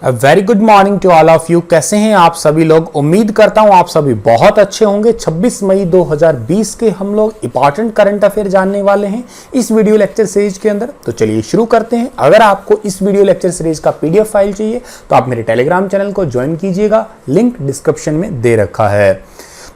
Very good morning to all of you. कैसे हैं आप सभी लोग? उम्मीद करता हूं आप सभी बहुत अच्छे होंगे। 26 मई 2020 के हम लोग इंपॉर्टेंट करंट अफेयर जानने वाले हैं इस वीडियो लेक्चर सीरीज के अंदर। तो चलिए शुरू करते हैं। अगर आपको इस वीडियो लेक्चर सीरीज का पीडीएफ फाइल चाहिए तो आप मेरे टेलीग्राम चैनल को ज्वाइन कीजिएगा, लिंक डिस्क्रिप्शन में दे रखा है।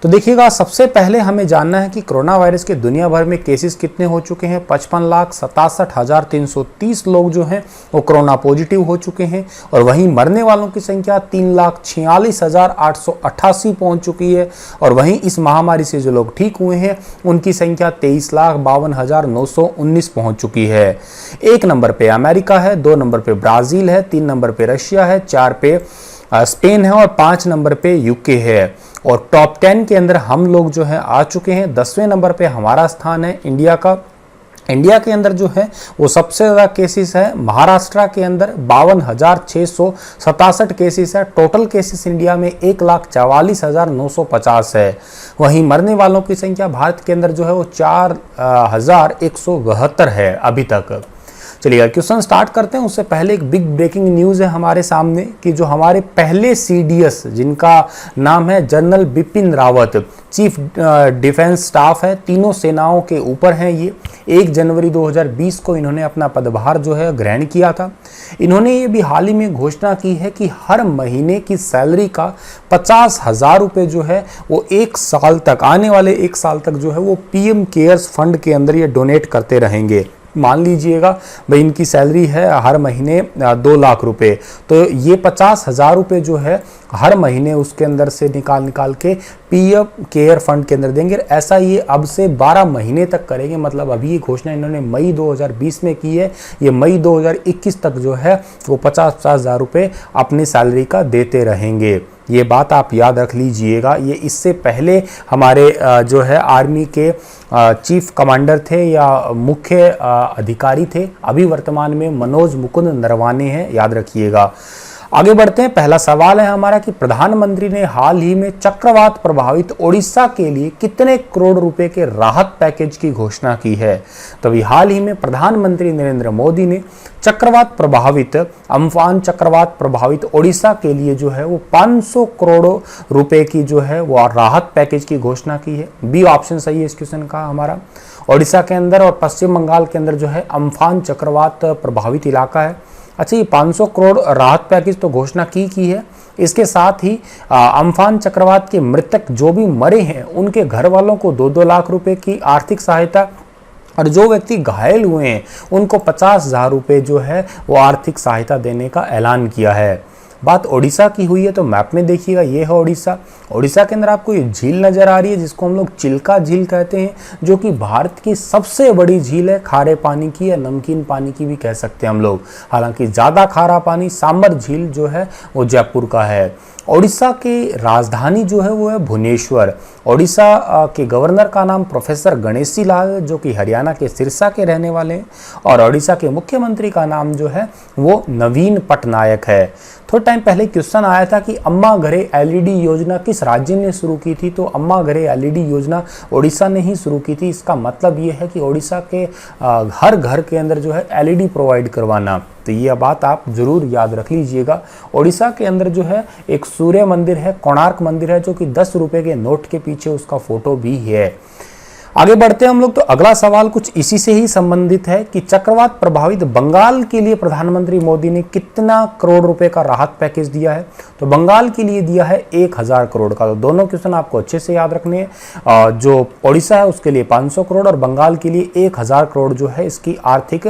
तो देखिएगा, सबसे पहले हमें जानना है कि कोरोना वायरस के दुनिया भर में केसेस कितने हो चुके हैं। 55,67,330 लोग जो हैं वो कोरोना पॉजिटिव हो चुके हैं और वहीं मरने वालों की संख्या 3,46,888 पहुंच चुकी है। और वहीं इस महामारी से जो लोग ठीक हुए हैं उनकी संख्या 23,52,919 पहुंच चुकी है। 1 नंबर पे अमेरिका है, 2 नंबर पे ब्राजील है, 3 नंबर पे रशिया है, 4 पे स्पेन है और 5 नंबर पे यूके है। और टॉप 10 के अंदर हम लोग जो है आ चुके हैं। 10वें नंबर पे हमारा स्थान है इंडिया का। इंडिया के अंदर जो है वो सबसे ज़्यादा केसेस है महाराष्ट्र के अंदर 52,667 केसेस है। टोटल केसेस इंडिया में 1,44,950 है। वहीं मरने वालों की संख्या भारत के अंदर जो है वो 4,172 है अभी तक। चलिए क्वेश्चन स्टार्ट करते हैं। उससे पहले एक बिग ब्रेकिंग न्यूज़ है हमारे सामने कि जो हमारे पहले सीडीएस जिनका नाम है general Bipin Rawat, chief defence staff है, तीनों सेनाओं के ऊपर हैं ये। 1 जनवरी 2020 को इन्होंने अपना पदभार जो है ग्रहण किया था। इन्होंने ये भी हाल ही में घोषणा की है कि हर महीने की सैलरी का 50,000 रुपये जो है वो 1 साल तक, आने वाले 1 साल तक जो है वो पीएम केयर्स फंड के अंदर ये डोनेट करते रहेंगे। मान लीजिएगा भाई इनकी सैलरी है हर महीने 2 लाख रुपए, तो ये 50,000 रुपये जो है हर महीने उसके अंदर से निकाल के पीएम केयर फंड के अंदर देंगे। ऐसा ये अब से 12 महीने तक करेंगे। मतलब अभी ये घोषणा इन्होंने मई 2020 में की है, ये मई 2021 तक जो है वो 50,000 रुपये अपनी सैलरी का देते रहेंगे। ये बात आप याद रख लीजिएगा। ये इससे पहले हमारे जो है आर्मी के चीफ कमांडर थे या मुख्य अधिकारी थे, अभी वर्तमान में मनोज मुकुंद नरवाने हैं, याद रखिएगा। आगे बढ़ते हैं। पहला सवाल है हमारा कि प्रधानमंत्री ने हाल ही में चक्रवात प्रभावित ओडिशा के लिए कितने करोड़ रुपए के राहत पैकेज की घोषणा की है। तो अभी हाल ही में प्रधानमंत्री नरेंद्र मोदी ने चक्रवात प्रभावित अम्फान चक्रवात प्रभावित ओडिशा के लिए जो है वो 500 करोड़ रुपए की जो है वो राहत पैकेज की घोषणा की है। बी ऑप्शन सही है इस क्वेश्चन का हमारा। ओडिशा के अंदर और पश्चिम बंगाल के अंदर जो है अम्फान चक्रवात प्रभावित इलाका है। अच्छा, ये 500 करोड़ राहत पैकेज तो घोषणा की है। इसके साथ ही अम्फान चक्रवात के मृतक जो भी मरे हैं उनके घर वालों को 2-2 लाख रुपए की आर्थिक सहायता और जो व्यक्ति घायल हुए हैं उनको 50,000 रुपये जो है वो आर्थिक सहायता देने का ऐलान किया है। बात ओडिशा की हुई है तो मैप में देखिएगा, ये है ओडिशा। ओडिशा के अंदर आपको ये झील नज़र आ रही है जिसको हम लोग चिल्का झील कहते हैं, जो कि भारत की सबसे बड़ी झील है। खारे पानी की या नमकीन पानी की भी कह सकते हैं हम लोग। हालांकि ज़्यादा खारा पानी सांबर झील जो है वो जयपुर का है। ओडिशा की राजधानी जो है वो है भुवनेश्वर। ओडिशा के गवर्नर का नाम प्रोफेसर गणेशी लाल, जो कि हरियाणा के सिरसा के रहने वाले हैं। और ओडिशा के मुख्यमंत्री का नाम जो है वो नवीन पटनायक है। थोड़ा टाइम पहले क्वेश्चन आया था कि अम्मा घरे एलईडी योजना किस राज्य ने शुरू की थी। तो अम्मा घरे एलईडी योजना ओडिशा ने ही शुरू की थी। इसका मतलब ये है कि ओडिशा के हर घर के अंदर जो है एलईडी प्रोवाइड करवाना। तो ये बात आप जरूर याद रख लीजिएगा। ओडिशा के अंदर जो है एक सूर्य मंदिर है, कोणार्क मंदिर है, जो कि 10 रुपए के नोट के पीछे उसका फोटो भी है। आगे बढ़ते हैं हम लोग। तो अगला सवाल कुछ इसी से ही संबंधित है कि चक्रवात प्रभावित बंगाल के लिए प्रधानमंत्री मोदी ने कितना करोड़ रुपए का राहत पैकेज दिया है। तो बंगाल के लिए दिया है 1,000 करोड़ का। तो दोनों क्वेश्चन आपको अच्छे से याद रखने हैं। जो ओडिशा है उसके लिए 500 करोड़ और बंगाल के लिए 1,000 करोड़ जो है इसकी आर्थिक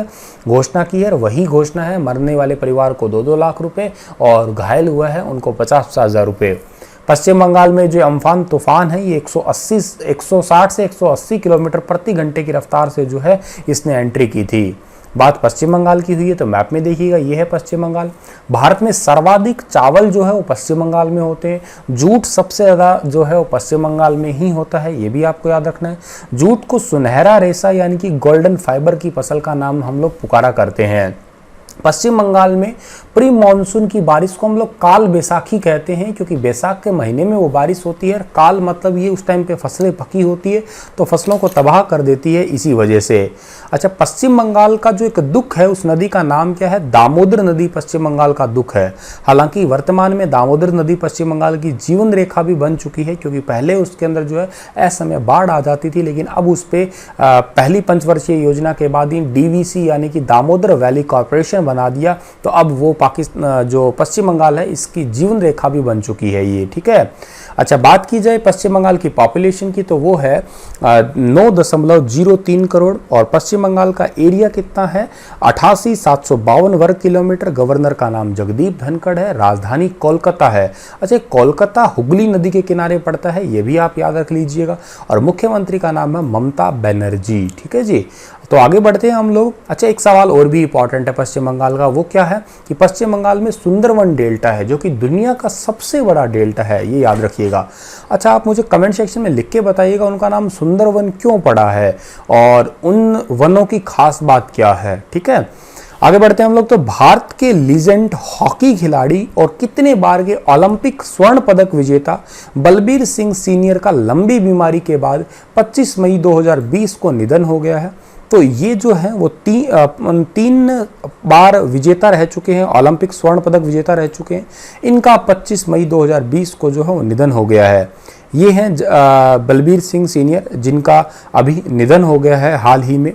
घोषणा की है। और वही घोषणा है मरने वाले परिवार को 2-2 लाख रुपए और घायल हुआ है उनको 50,000 रुपये। पश्चिम बंगाल में जो अम्फान तूफान है ये 160 से 180 किलोमीटर प्रति घंटे की रफ्तार से जो है इसने एंट्री की थी। बात पश्चिम बंगाल की हुई है तो मैप में देखिएगा, ये है पश्चिम बंगाल। भारत में सर्वाधिक चावल जो है वो पश्चिम बंगाल में होते हैं। जूट सबसे ज़्यादा जो है वो पश्चिम बंगाल में ही होता है, ये भी आपको याद रखना है। जूट को सुनहरा रेशा यानी कि गोल्डन फाइबर की फसल का नाम हम लोग पुकारा करते हैं। पश्चिम बंगाल में प्री मानसून की बारिश को हम लोग काल बैसाखी कहते हैं, क्योंकि बैसाख के महीने में वो बारिश होती है। काल मतलब ये उस टाइम पे फसलें पकी होती है तो फसलों को तबाह कर देती है, इसी वजह से। अच्छा, पश्चिम बंगाल का जो एक दुख है, उस नदी का नाम क्या है? दामोदर नदी पश्चिम बंगाल का दुख है। हालांकि वर्तमान में दामोदर नदी पश्चिम बंगाल की जीवन रेखा भी बन चुकी है, क्योंकि पहले उसके अंदर जो है असमय बाढ़ आ जाती थी, लेकिन अब उस पर पहली पंचवर्षीय योजना के बाद ही डीवीसी यानी कि दामोदर वैली कॉर्पोरेशन बना दिया, तो अब वो पाकिस्तान जो पश्चिम बंगाल है इसकी जीवन रेखा भी बन चुकी है ये, ठीक है। अच्छा, बात की जाए पश्चिम बंगाल की पॉपुलेशन की तो वो है 9.03 करोड़, और पश्चिम बंगाल का एरिया कितना है? 88,752 वर्ग किलोमीटर। गवर्नर का नाम जगदीप धनखड़ है। राजधानी कोलकाता है। अच्छा, कोलकाता हुगली नदी के किनारे पड़ता है, ये भी आप याद रख लीजिएगा। और मुख्यमंत्री का नाम है ममता बनर्जी, ठीक है जी। तो आगे बढ़ते हैं हम लोग। अच्छा, एक सवाल और भी इंपॉर्टेंट है पश्चिम बंगाल का, वो क्या है कि पश्चिम बंगाल में सुंदरवन डेल्टा है, जो कि दुनिया का सबसे बड़ा डेल्टा है, ये याद रखिएगा। अच्छा, आप मुझे कमेंट सेक्शन में लिख के बताइएगा उनका नाम सुंदरवन क्यों पड़ा है और उन वनों की खास बात क्या है, ठीक है। आगे बढ़ते हैं हम लोग। तो भारत के लीजेंड हॉकी खिलाड़ी और कितने बार के ओलंपिक स्वर्ण पदक विजेता बलबीर सिंह सीनियर का लंबी बीमारी के बाद 25 मई 2020 को निधन हो गया है। तो ये जो है वो तीन बार विजेता रह चुके हैं, ओलंपिक स्वर्ण पदक विजेता रह चुके हैं। इनका 25 मई 2020 को जो है वो निधन हो गया है। ये हैं बलबीर सिंह सीनियर, जिनका अभी निधन हो गया है हाल ही में।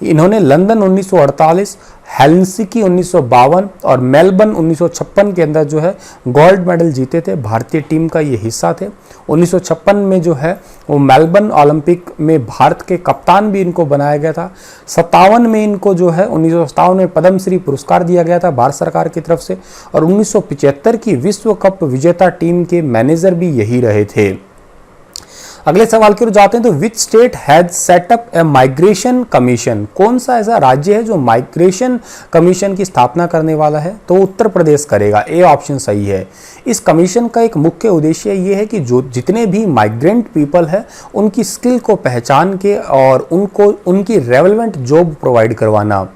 इन्होंने लंदन 1948, हेलसिंकी 1952 और मेलबर्न 1956 के अंदर जो है गोल्ड मेडल जीते थे। भारतीय टीम का ये हिस्सा थे। 1956 में जो है वो मेलबर्न ओलंपिक में भारत के कप्तान भी इनको बनाया गया था। 57 में इनको जो है 1957 में पद्मश्री पुरस्कार दिया गया था भारत सरकार की तरफ से, और 1975 की विश्व कप विजेता टीम के मैनेजर भी यही रहे थे। अगले सवाल की ओर जाते हैं। तो which state has set up A migration commission? कौन सा ऐसा राज्य है जो माइग्रेशन कमीशन की स्थापना करने वाला है? तो उत्तर प्रदेश करेगा, ए ऑप्शन सही है। इस कमीशन का एक मुख्य उद्देश्य ये है कि जो जितने भी माइग्रेंट पीपल है उनकी स्किल को पहचान के और उनको उनकी रेलेवेंट जॉब प्रोवाइड करवाना।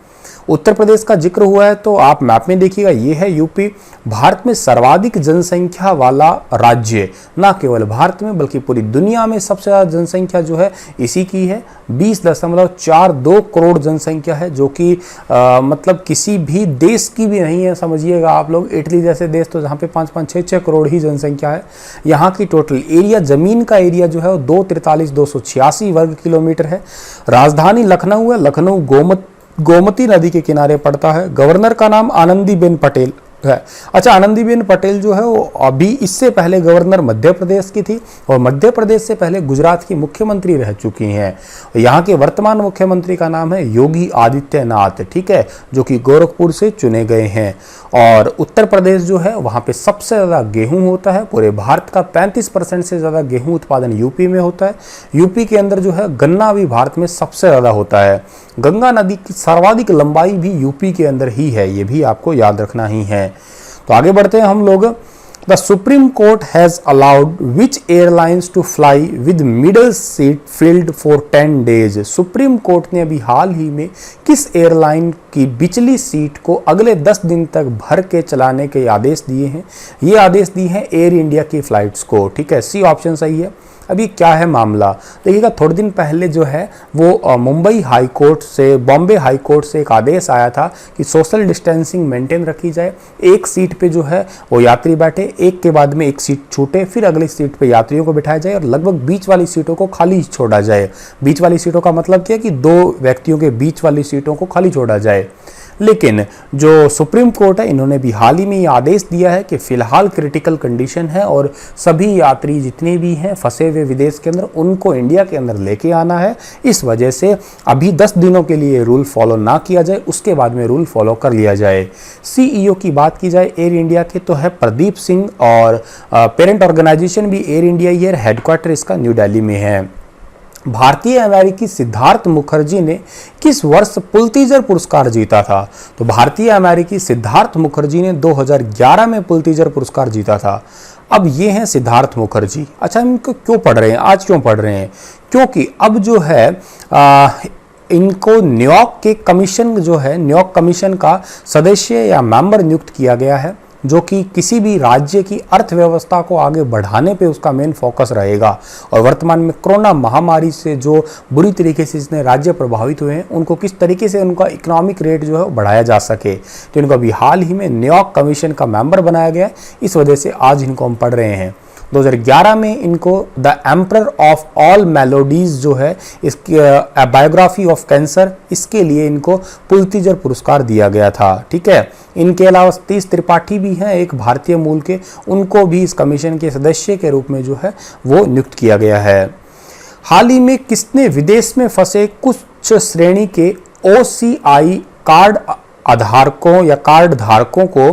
उत्तर प्रदेश का जिक्र हुआ है तो आप मैप में देखिएगा, ये है यूपी। भारत में सर्वाधिक जनसंख्या वाला राज्य, ना केवल भारत में बल्कि पूरी दुनिया में सबसे ज़्यादा जनसंख्या जो है इसी की है। 20.42 करोड़ जनसंख्या है, जो कि मतलब किसी भी देश की भी नहीं है, समझिएगा आप लोग। इटली जैसे देश तो जहाँ पे 5-5, 6-6 करोड़ ही जनसंख्या है। यहाँ की टोटल एरिया, जमीन का एरिया जो है वो 243,286 वर्ग किलोमीटर है। राजधानी लखनऊ है। लखनऊ गोमती नदी के किनारे पड़ता है। गवर्नर का नाम आनंदीबेन पटेल है। अच्छा, आनंदीबेन पटेल जो है वो अभी इससे पहले गवर्नर मध्य प्रदेश की थी, और मध्य प्रदेश से पहले गुजरात की मुख्यमंत्री रह चुकी हैं। यहाँ के वर्तमान मुख्यमंत्री का नाम है योगी आदित्यनाथ, ठीक है, जो कि गोरखपुर से चुने गए हैं। और उत्तर प्रदेश जो है वहाँ पे सबसे ज़्यादा गेहूं होता है। पूरे भारत का 35% से ज़्यादा गेहूं उत्पादन यूपी में होता है। यूपी के अंदर जो है गन्ना भी भारत में सबसे ज़्यादा होता है। गंगा नदी की सर्वाधिक लंबाई भी यूपी के अंदर ही है, ये भी आपको याद रखना ही है। तो आगे बढ़ते हैं हम लोग। The Supreme Court has allowed which airlines to fly with middle seat filled for 10 days? Supreme Court ने अभी हाल ही में किस एयरलाइन की बिचली सीट को अगले 10 दिन तक भर के चलाने के आदेश दिए हैं? ये आदेश दिए हैं एयर इंडिया की फ्लाइट्स को, ठीक है, सी ऑप्शन सही है। अभी क्या है मामला, देखिएगा, थोड़े दिन पहले जो है वो मुंबई हाई कोर्ट से, बॉम्बे हाई कोर्ट से एक आदेश आया था कि सोशल डिस्टेंसिंग मेंटेन रखी जाए। एक सीट पे जो है वो यात्री बैठे, एक के बाद में एक सीट छूटे, फिर अगली सीट पे यात्रियों को बिठाया जाए और लगभग बीच वाली सीटों को खाली छोड़ा जाए। बीच वाली सीटों का मतलब क्या है कि 2 व्यक्तियों के बीच वाली सीटों को खाली छोड़ा जाए। लेकिन जो सुप्रीम कोर्ट है, इन्होंने भी हाल ही में ये आदेश दिया है कि फिलहाल क्रिटिकल कंडीशन है और सभी यात्री जितने भी हैं फंसे हुए विदेश के अंदर, उनको इंडिया के अंदर लेके आना है। इस वजह से अभी 10 दिनों के लिए रूल फॉलो ना किया जाए, उसके बाद में रूल फॉलो कर लिया जाए। CEO की बात की जाए एयर इंडिया के तो है प्रदीप सिंह, और पेरेंट ऑर्गेनाइजेशन भी एयर इंडिया ही है, हेडक्वार्टर इसका न्यू दिल्ली में है। भारतीय अमेरिकी सिद्धार्थ मुखर्जी ने किस वर्ष पुलित्जर पुरस्कार जीता था? तो भारतीय अमेरिकी सिद्धार्थ मुखर्जी ने 2011 में पुलित्जर पुरस्कार जीता था। अब ये हैं सिद्धार्थ मुखर्जी। अच्छा, इनको क्यों पढ़ रहे हैं, आज क्यों पढ़ रहे हैं? क्योंकि अब जो है इनको न्यूयॉर्क के कमीशन जो है, न्यूयॉर्क कमीशन का सदस्य या मेंबर नियुक्त किया गया है, जो कि किसी भी राज्य की अर्थव्यवस्था को आगे बढ़ाने पे उसका मेन फोकस रहेगा। और वर्तमान में कोरोना महामारी से जो बुरी तरीके से जितने राज्य प्रभावित हुए हैं, उनको किस तरीके से उनका इकोनॉमिक रेट जो है बढ़ाया जा सके, तो इनको अभी हाल ही में न्यूयॉर्क कमीशन का मेंबर बनाया गया है। इस वजह से आज इनको हम पढ़ रहे हैं। 2011 में इनको the emperor of all melodies जो है, इसकी बायोग्राफी ऑफ कैंसर, इसके लिए इनको पुलित्जर पुरस्कार दिया गया था। ठीक है, इनके अलावा सतीश त्रिपाठी भी हैं, एक भारतीय मूल के, उनको भी इस कमीशन के सदस्य के रूप में जो है वो नियुक्त किया गया है। हाल ही में किसने विदेश में फंसे कुछ श्रेणी के OCI कार्ड आधारकों या कार्ड धारकों को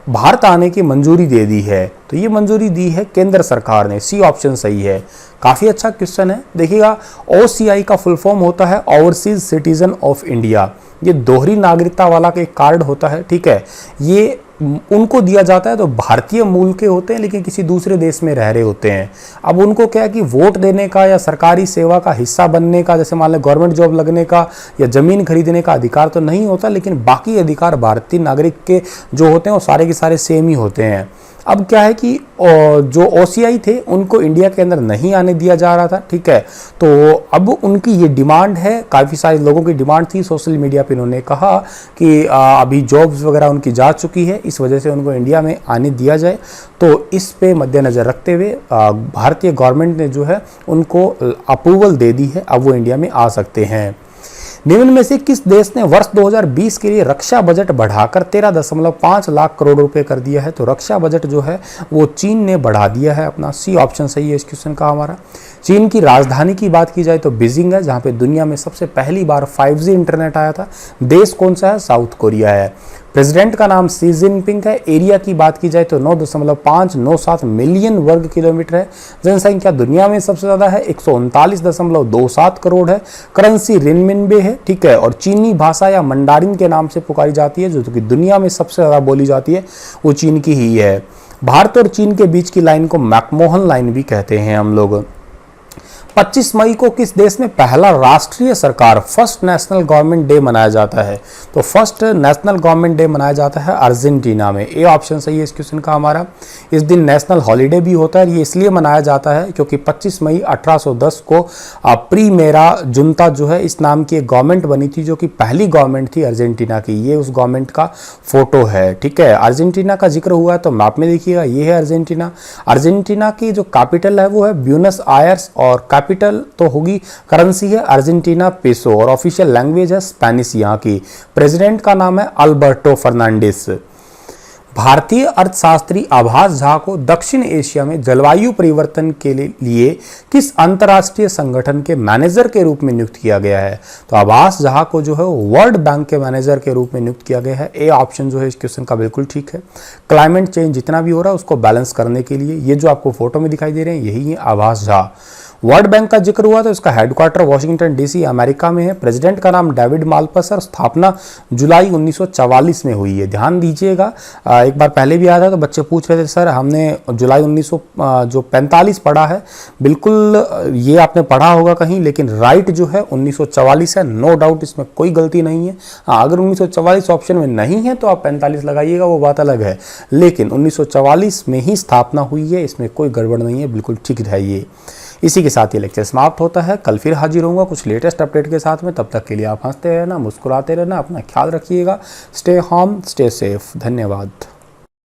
भारत आने की मंजूरी दे दी है? तो ये मंजूरी दी है केंद्र सरकार ने। सी ऑप्शन सही है। काफ़ी अच्छा क्वेश्चन है। देखिएगा, OCI का फुल फॉर्म होता है ओवरसीज सिटीजन ऑफ इंडिया। ये दोहरी नागरिकता वाला का एक कार्ड होता है। ठीक है, ये उनको दिया जाता है तो भारतीय मूल के होते हैं लेकिन किसी दूसरे देश में रह रहे होते हैं। अब उनको क्या है कि वोट देने का या सरकारी सेवा का हिस्सा बनने का, जैसे मान लें गवर्नमेंट जॉब लगने का या जमीन खरीदने का अधिकार तो नहीं होता, लेकिन बाकी अधिकार भारतीय नागरिक के जो होते हैं वो सारे के सारे सेम ही होते हैं। अब क्या है कि जो OCI थे उनको इंडिया के अंदर नहीं आने दिया जा रहा था। ठीक है, तो अब उनकी ये डिमांड है, काफ़ी सारे लोगों की डिमांड थी। सोशल मीडिया पे इन्होंने कहा कि अभी जॉब्स वगैरह उनकी जा चुकी है, इस वजह से उनको इंडिया में आने दिया जाए। तो इस पे मद्देनज़र रखते हुए भारतीय गवर्नमेंट ने जो है उनको अप्रूवल दे दी है, अब वो इंडिया में आ सकते हैं। निम्न में से किस देश ने वर्ष 2020 के लिए रक्षा बजट बढ़ाकर 13.5 लाख करोड़ रुपए कर दिया है? तो रक्षा बजट जो है वो चीन ने बढ़ा दिया है अपना। सी ऑप्शन सही है इस क्वेश्चन का हमारा। चीन की राजधानी की बात की जाए तो बीजिंग है, जहाँ पे दुनिया में सबसे पहली बार 5G इंटरनेट आया था। देश कौन सा है? साउथ कोरिया है। प्रेसिडेंट का नाम शी जिनपिंग है। एरिया की बात की जाए तो 9.597 मिलियन वर्ग किलोमीटर है। जनसंख्या दुनिया में सबसे ज़्यादा है, 139.27 करोड़ है। करेंसी रिनमिनबे है। ठीक है, और चीनी भाषा या मंडारिन के नाम से पुकारी जाती है, जो कि दुनिया में सबसे ज़्यादा बोली जाती है, वो चीन की ही है। भारत और चीन के बीच की लाइन को मैकमोहन लाइन भी कहते हैं हम लोग। 25 मई को किस देश में पहला राष्ट्रीय सरकार फर्स्ट नेशनल गवर्नमेंट डे मनाया जाता है? तो फर्स्ट नेशनल गवर्नमेंट डे मनाया जाता है अर्जेंटीना में। ए ऑप्शन सही है इस क्वेश्चन का हमारा। इस दिन नेशनल हॉलीडे भी होता है। ये इसलिए मनाया जाता है क्योंकि 25 मई 1810 को प्रीमेरा जुंता जो है, इस नाम की एक गवर्नमेंट बनी थी, जो कि पहली गवर्नमेंट थी अर्जेंटीना की। ये उस गवर्नमेंट का फोटो है। ठीक है, अर्जेंटीना का जिक्र हुआ है तो मैप में देखिएगा, ये है अर्जेंटीना। अर्जेंटीना की जो कैपिटल है वो है ब्यूनस आयर्स, और कैपिटल तो होगी, करेंसी है अर्जेंटीना पेसो, और ऑफिशियल लैंग्वेज है स्पेनिश यहाँ की। प्रेसिडेंट का नाम है अल्बर्टो फर्नांडिस। भारतीय अर्थशास्त्री आभास झा को दक्षिण एशिया में जलवायु परिवर्तन के लिए किस अंतर्राष्ट्रीय संगठन के मैनेजर के रूप में नियुक्त किया गया है? तो आभास झा को जो है वर्ल्ड बैंक के मैनेजर के रूप में नियुक्त किया गया है। ए ऑप्शन जो है इस क्वेश्चन का बिल्कुल ठीक है। क्लाइमेट चेंज जितना भी हो रहा है उसको बैलेंस करने के लिए, ये जो आपको फोटो में दिखाई दे रहे हैं यही है आभास झा। वर्ल्ड बैंक का जिक्र हुआ तो इसका हेडक्वार्टर वाशिंगटन DC अमेरिका में है। प्रेसिडेंट का नाम डेविड माल्पस है। स्थापना जुलाई 1944 में हुई है। ध्यान दीजिएगा, एक बार पहले भी आया था तो बच्चे पूछ रहे थे सर हमने जुलाई 1945 पढ़ा है। बिल्कुल ये आपने पढ़ा होगा कहीं, लेकिन राइट जो है 1944 है, नो डाउट, इसमें कोई गलती नहीं है। हाँ, अगर 1944 ऑप्शन में नहीं है तो आप 45 लगाइएगा, वो बात अलग है, लेकिन 1944 में ही स्थापना हुई है, इसमें कोई गड़बड़ नहीं है, बिल्कुल ठीक है ये। इसी के साथ ये लेक्चर समाप्त होता है। कल फिर हाजिर होऊंगा कुछ लेटेस्ट अपडेट के साथ में। तब तक के लिए आप हंसते रहना, मुस्कुराते रहना, अपना ख्याल रखिएगा। Stay home, stay safe. धन्यवाद।